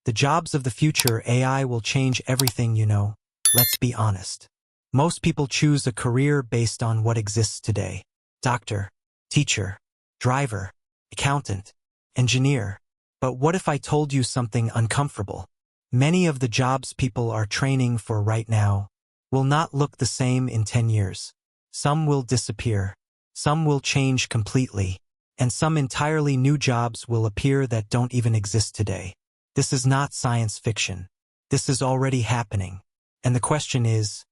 The jobs of the future, AI will change everything, you know. Let's be honest. Most people choose a career based on what exists today. Doctor, teacher, driver, accountant, engineer. But what if I told you something uncomfortable? Many of the jobs people are training for right now will not look the same in 10 years. Some will disappear. Some will change completely. And some entirely new jobs will appear that don't even exist today. This is not science fiction. This is already happening. And the question is,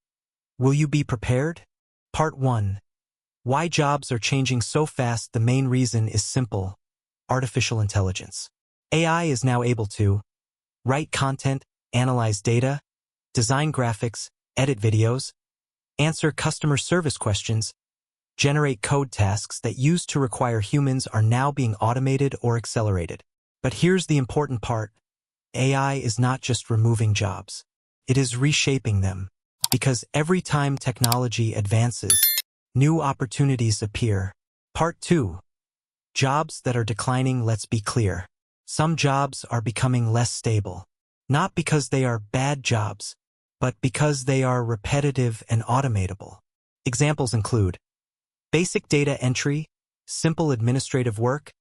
will you be prepared? Part 1. Why jobs are changing so fast. The main reason is simple: artificial intelligence. AI is now able to write content, analyze data, design graphics, edit videos, answer customer service questions, generate code. Tasks that used to require humans are now being automated or accelerated. But here's the important part. AI is not just removing jobs. It is reshaping them. Because every time technology advances, new opportunities appear. Part 2. Jobs that are declining. Let's be clear. Some jobs are becoming less stable. Not because they are bad jobs, but because they are repetitive and automatable. Examples include basic data entry, simple administrative work,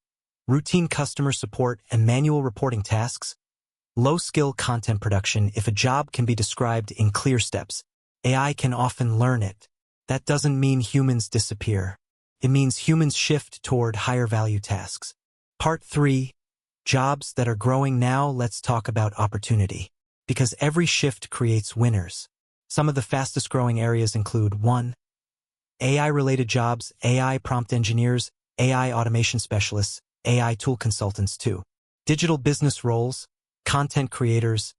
routine customer support and manual reporting tasks, low-skill content production. If a job can be described in clear steps, AI can often learn it. That doesn't mean humans disappear. It means humans shift toward higher-value tasks. Part 3. Jobs that are growing now. Let's talk about opportunity. Because every shift creates winners. Some of the fastest-growing areas include 1. AI-related jobs, AI prompt engineers, AI automation specialists, AI tool consultants. 2. Digital business roles, content creators,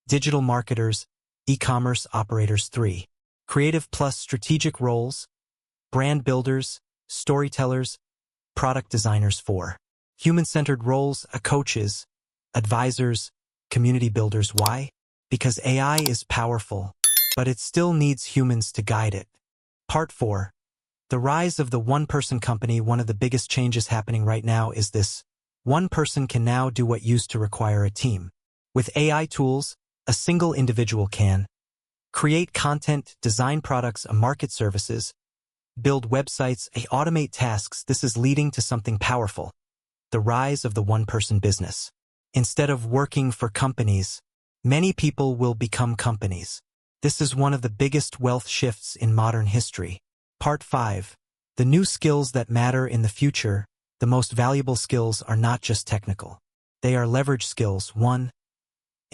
digital marketers, e-commerce operators. 3. Creative plus strategic roles, brand builders, storytellers, product designers. 4. Human-centered roles, coaches, advisors, community builders. Why? Because AI is powerful, but it still needs humans to guide it. Part 4. The rise of the one-person company. One of the biggest changes happening right now is this. One person can now do what used to require a team. With AI tools, a single individual can create content, design products, market services, build websites, automate tasks. This is leading to something powerful: the rise of the one-person business. Instead of working for companies, many people will become companies. This is one of the biggest wealth shifts in modern history. Part 5. The new skills that matter in the future. The most valuable skills are not just technical. They are leverage skills. 1.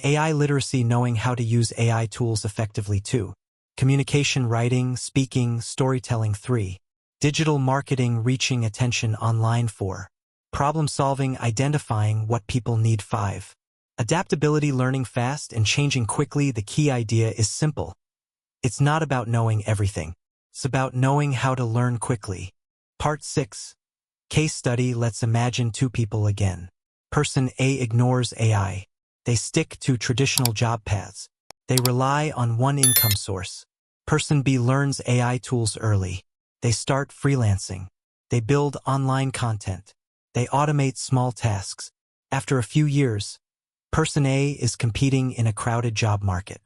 AI literacy, knowing how to use AI tools effectively. 2. Communication, writing, speaking, storytelling. 3. Digital marketing, reaching attention online. 4. Problem solving, identifying what people need. 5. Adaptability, learning fast and changing quickly. The key idea is simple. It's not about knowing everything. It's about knowing how to learn quickly. Part 6. Case study. Let's imagine two people again. Person A ignores AI. They stick to traditional job paths. They rely on one income source. Person B learns AI tools early. They start freelancing. They build online content. They automate small tasks. After a few years, Person A is competing in a crowded job market.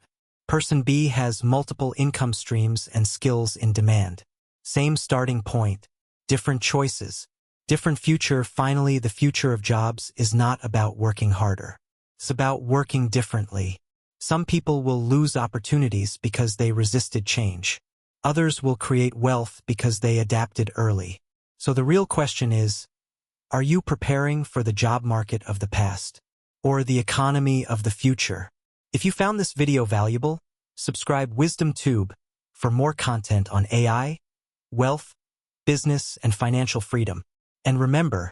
Person B has multiple income streams and skills in demand. Same starting point, different choices, different future. Finally, the future of jobs is not about working harder. It's about working differently. Some people will lose opportunities because they resisted change. Others will create wealth because they adapted early. So the real question is, are you preparing for the job market of the past or the economy of the future? If you found this video valuable, subscribe WisdomTube for more content on AI, wealth, business, and financial freedom. And remember,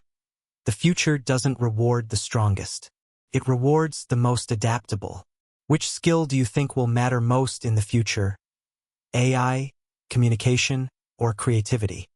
the future doesn't reward the strongest. It rewards the most adaptable. Which skill do you think will matter most in the future? AI, communication, or creativity?